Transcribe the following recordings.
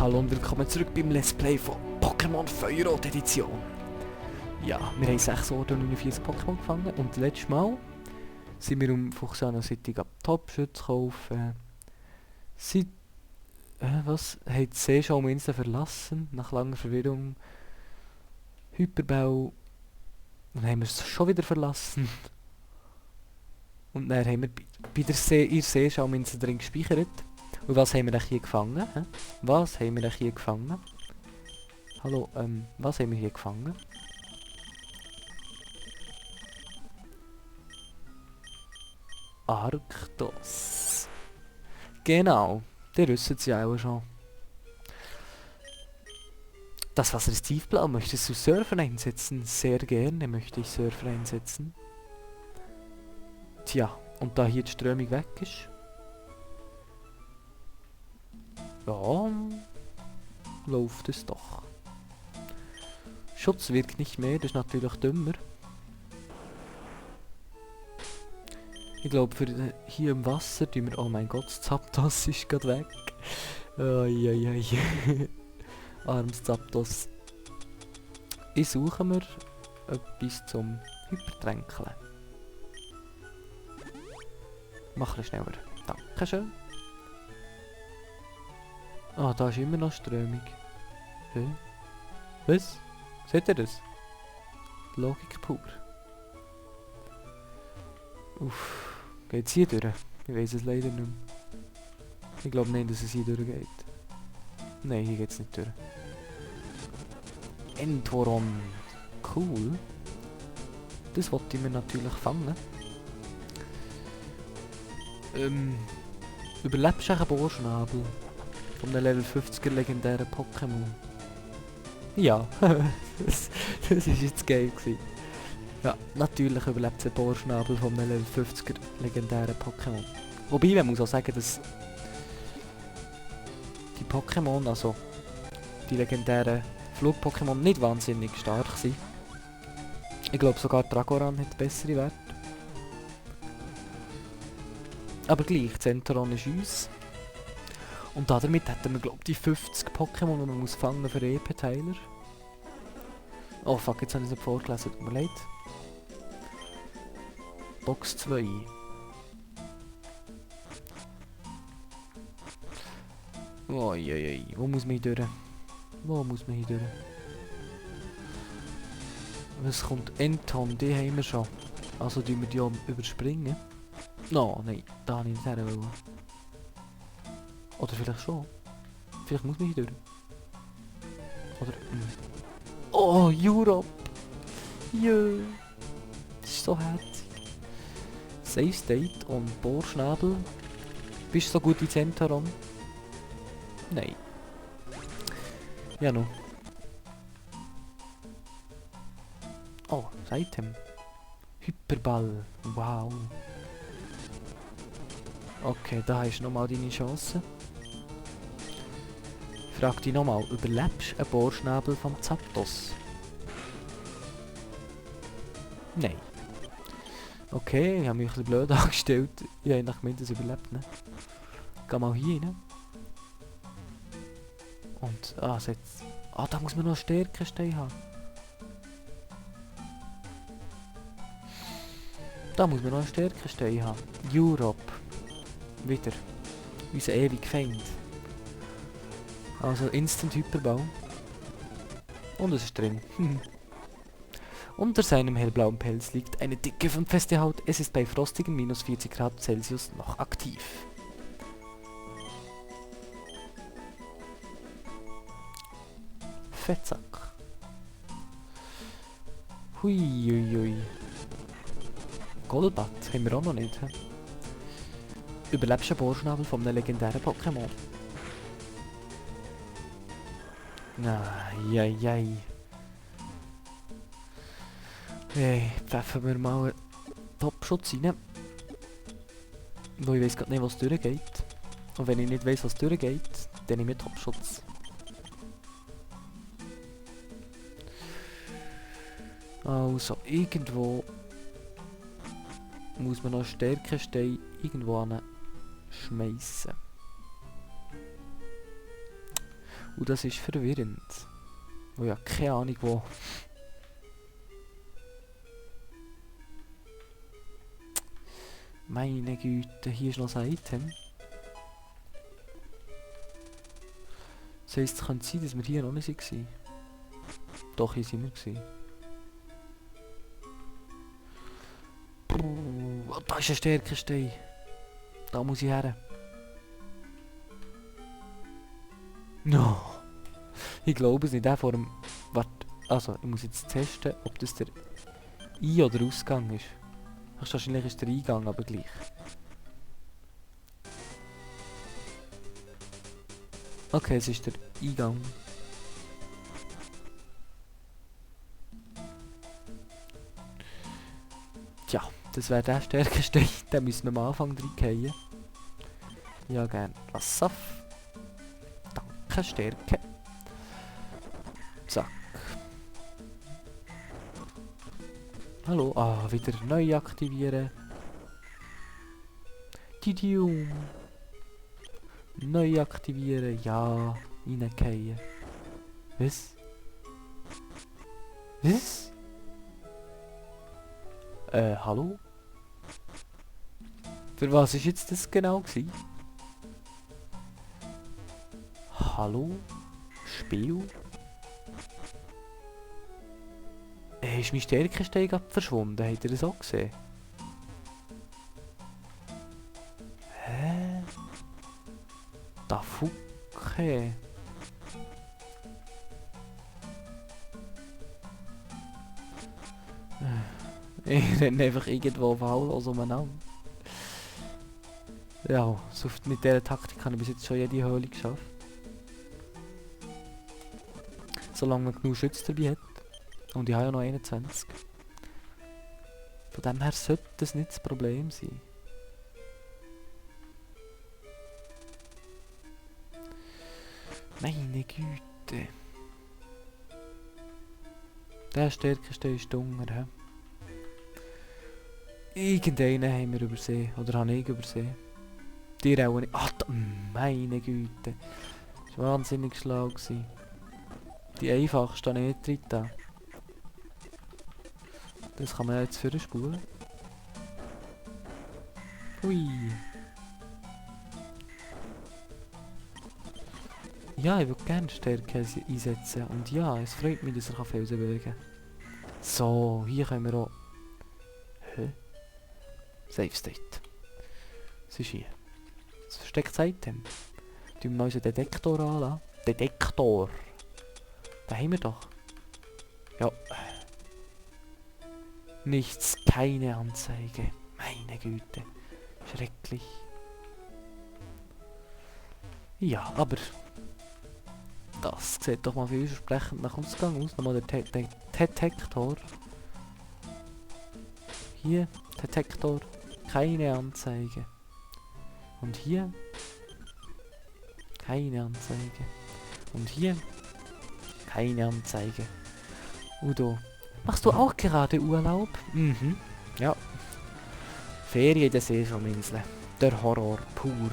Hallo und willkommen zurück beim Let's Play von Pokémon Feuerrot Edition. Ja, wir haben 6 Orte und 49 Pokémon gefangen und letztes Mal sind wir um Fuchsana City Top-Schütze kaufen. Sie... was? Haben die Seeschauminseln verlassen, nach langer Verwirrung. Hyperbau... Dann haben wir es schon wieder verlassen. Und dann haben wir bei der Seeschauminsel drin gespeichert. Und was haben wir denn hier gefangen? Hä? Was haben wir denn hier gefangen? Hallo, was haben wir hier gefangen? Arktos. Genau, der wisst es ja auch schon. Das Wasser ist tiefblau. Möchtest du Surfer einsetzen? Sehr gerne möchte ich Surfer einsetzen. Tja, und da hier die Strömung weg ist... Ja, läuft es doch. Schutz wirkt nicht mehr, das ist natürlich dümmer. Ich glaube, für hier im Wasser tun wir... Oh mein Gott, das Zapdos ist gerade weg. Eieiei. Armes Zapdos. Ich suche mir etwas zum Hypertränkeln. Mach ein schneller. Dankeschön. Ah, da ist immer noch Strömung. Hä? Was? Seht ihr das? Logik pur. Uff. Geht's hier durch? Ich weiß es leider nicht mehr. Ich glaube nicht, dass es hier durchgeht. Nein, hier geht's nicht durch. Entoron. Cool. Das wollte ich mir natürlich fangen. Überlebst du einen Bohrschnabel? Von der Level 50er legendären Pokémon. Ja, das ist jetzt geil gewesen. Ja, natürlich überlebt der Bohrschnabel von der Level 50er legendären Pokémon. Wobei, man muss auch sagen, dass die Pokémon, also die legendären Flug-Pokémon, nicht wahnsinnig stark sind. Ich glaube sogar Dragoran hat bessere Werte. Aber gleich, Centauron ist uns. Und damit hätten wir, glaube ich, die 50 Pokémon, die man muss fangen für EP-Teiler. Oh fuck, jetzt habe ich es nicht vorgelesen, tut mir leid. Box 2. Uiuiui, wo muss man hier durch? Wo muss man hier durch? Was kommt? Enton, die haben wir schon. Also tun wir die überspringen. No, nein, da habe ich nicht her wollen. Oder vielleicht schon. Vielleicht muss man hier durch. Oder... Oh, Europe! Jö! Das ist so herzig. Safe State und Bohrschnabel. Bist du so gut wie Centauron? Nein. Ja, no. Oh, Item. Hyperball. Wow. Okay, da hast du nochmal deine Chance. Frag dich nochmal, überlebst du einen Bohrschnabel vom Zapdos? Nein. Okay, ich habe mich ein bisschen blöd angestellt. Ich habe gemeint, es überlebt, ne? Geh mal hier rein. Und, jetzt... Ah, da muss man noch Stärkenstein haben. Da muss man noch einen Stärkenstein haben. Europe. Wieder. Unser ewig Feind. Also Instant Hyperbau. Und es ist drin. Unter seinem hellblauen Pelz liegt eine dicke und feste Haut. Es ist bei frostigen minus 40 Grad Celsius noch aktiv. Fettsack. Huiuiui. Golbat haben wir auch noch nicht. He? Überlebst du einen Bohrschnabel von einem legendären Pokémon? Eieiei. Hey, pfeffern wir mal einen Top-Schutz rein. Wo ich weiss gerade nicht, was durchgeht. Und wenn ich nicht weiss, was durchgeht, dann nehme ich Top-Schutz. Also, irgendwo muss man noch Stärkenstein irgendwo schmeißen. Und das ist verwirrend. Oh ja, keine Ahnung wo. Meine Güte, hier ist noch ein Item. Das heisst, es könnte sein, dass wir hier noch nicht waren. Doch, hier sind wir gewesen. Oh, da ist ein Stärkestein. Da muss ich her. No. Ich glaube es nicht. Der vor dem... Warte. Also, ich muss jetzt testen, ob das der Ein- oder Ausgang ist. Wahrscheinlich ist der Eingang, aber gleich. Okay, es ist der Eingang. Tja, das wäre der stärkste. Den müssen wir am Anfang reingehen. Ja, gern. Wasser. Danke, Stärke. Zack. Hallo. Ah, wieder neu aktivieren. Tidium. Neu aktivieren. Ja. Reingehen. Was? Was? Hallo? Für was ist jetzt das genau gewesen? Hallo? Spiel? Ist mein Stärkestein gerade verschwunden? Habt ihr das auch gesehen? Hä? Da Fucke. Ich renne einfach irgendwo wahllos umeinander. Ja, so mit dieser Taktik habe ich bis jetzt schon jede Höhle geschafft. Solange man genug Schütze dabei hat. Und ich habe ja noch 21. Von dem her sollte das nicht das Problem sein. Meine Güte. Der stärkste ist Hunger, hä? Irgendeinen haben wir übersehen. Oder habe ich übersehen. Die auch nicht. Ach, meine Güte. Das war wahnsinnig schlau gewesen. Die einfachste habe ich nicht drin. Das kann man jetzt für spulen. Hui. Ja, ich würde gerne Stärke einsetzen. Und ja, es freut mich, dass er Felsen bewegen kann. So, hier können wir auch... Hä? Safe State. Was ist hier? Das verstecktes Item. Tun wir mal unseren Detektor anlassen. Detektor! Da haben wir doch. Ja. Nichts, keine Anzeige. Meine Güte. Schrecklich. Ja, aber... Das sieht doch mal vielversprechend nach Ausgang aus. Nochmal der Detektor. Hier, Detektor. Keine Anzeige. Und hier... Keine Anzeige. Und hier... Keine Anzeige. Udo. Machst du auch gerade Urlaub? Mhm. Ja. Ferien der Seeschauminsel. Der Horror pur.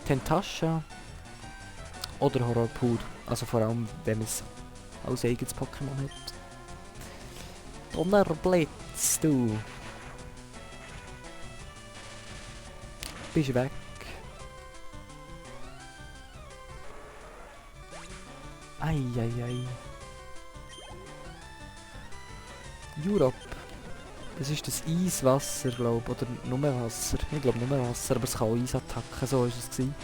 Tentascha. Oder Horror pur. Also vor allem, wenn man es als eigenes Pokémon hat. Donnerblitz, du. Bist weg. Eieiei. Europe. Das ist das Eiswasser, glaube ich. Oder nur Wasser. Ich glaube nur Wasser, aber es kann auch Eisattacken. So ist es gewesen.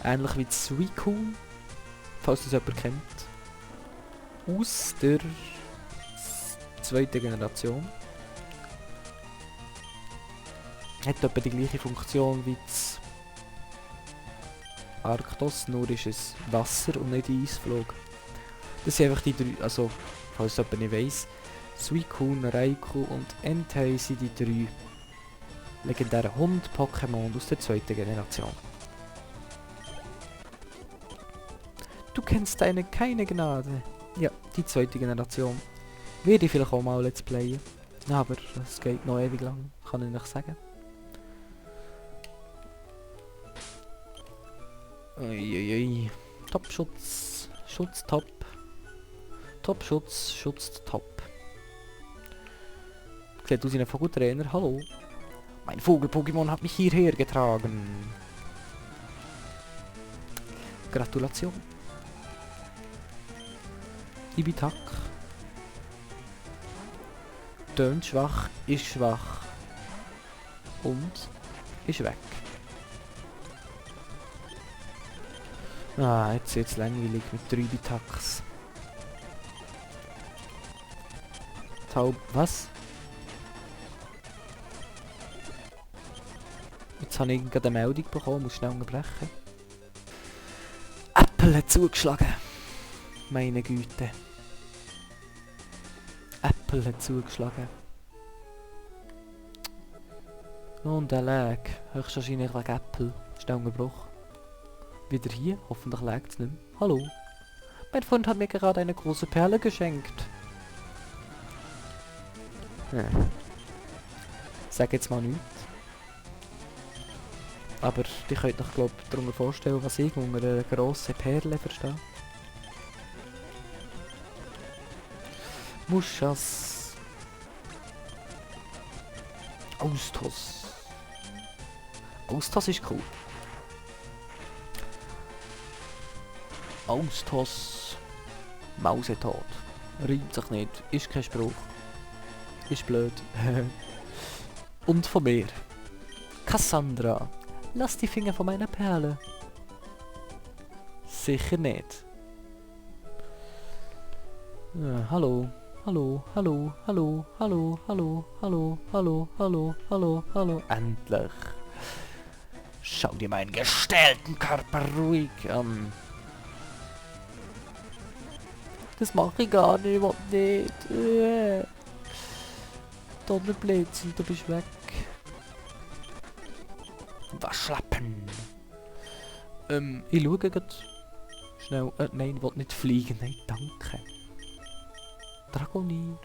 Ähnlich wie das Suicune. Falls das jemand kennt. Aus der zweiten Generation. Hat etwa die gleiche Funktion wie das Arctos, nur ist es Wasser und nicht Eisflug. Das sind einfach die drei, also falls jemand nicht weiss, Suicune, Raikou und Entei sind die drei legendären Hund-Pokémon aus der zweiten Generation. Du kennst keine Gnade. Ja, die zweite Generation. Werde ich vielleicht auch mal Let's Playen. Aber es geht noch ewig lang, kann ich nicht sagen. Uiuiui. Top-Schutz. Schutz top. Top-Schutz. Schutz top. Sieht aus wie ein Vogeltrainer. Hallo. Mein Vogel-Pokémon hat mich hierher getragen. Gratulation. Ibitak. Tönt schwach, ist schwach. Und ist weg. Ah, jetzt wird's langweilig mit 3 Ibitaks. Taub. Was? Jetzt habe ich gerade eine Meldung bekommen, muss schnell unterbrechen. Apple hat zugeschlagen. Meine Güte. Apple hat zugeschlagen. Und er lag. Höchstwahrscheinlich wegen Apple. Schnell unterbrochen. Wieder hier. Hoffentlich lag's nicht mehr. Hallo. Mein Freund hat mir gerade eine große Perle geschenkt. Sag jetzt mal nichts. Aber die könnt euch glaube ich darunter vorstellen, was ich unter einer grossen Perle verstehe. Muschas. Austos. Austos ist cool. Austos. Mausetot. Reimt sich nicht. Ist kein Spruch. Ist blöd. Und von mir. Cassandra. Lass die Finger von meiner Perle. Sicher nicht. Hallo. Hallo, hallo, hallo, hallo, hallo, hallo, hallo, hallo, hallo, hallo. Endlich. Schau dir meinen gestählten Körper ruhig an. Das mache ich gar nicht, ich will nicht. Donnerblitz und du bist weg. Waschlappen. Ich schaue gerade schnell. Nein, ich will nicht fliegen. Nein, danke. Dragonier.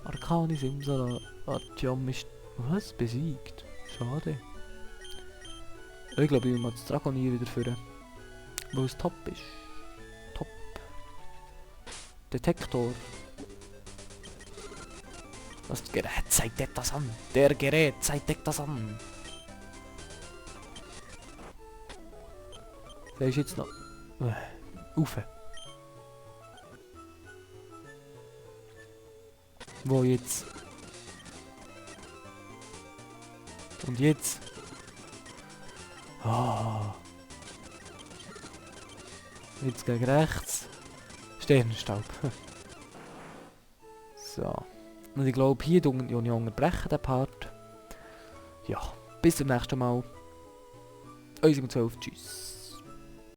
Arcani Simsala. Artyom ist... Was? Besiegt? Schade. Ich glaube, ich will mal das Dragonier wieder führen. Weil es top ist. Top. Detektor. Das Gerät zeigt etwas an. Der Gerät zeigt etwas an. Der ist jetzt noch... Ufe. Wo jetzt? Und jetzt? Ah. Jetzt gegen rechts. Sternenstaub. So. Und ich glaube, hier unterbrechen den Part. Ja, bis zum nächsten Mal. Eure 12. Tschüss.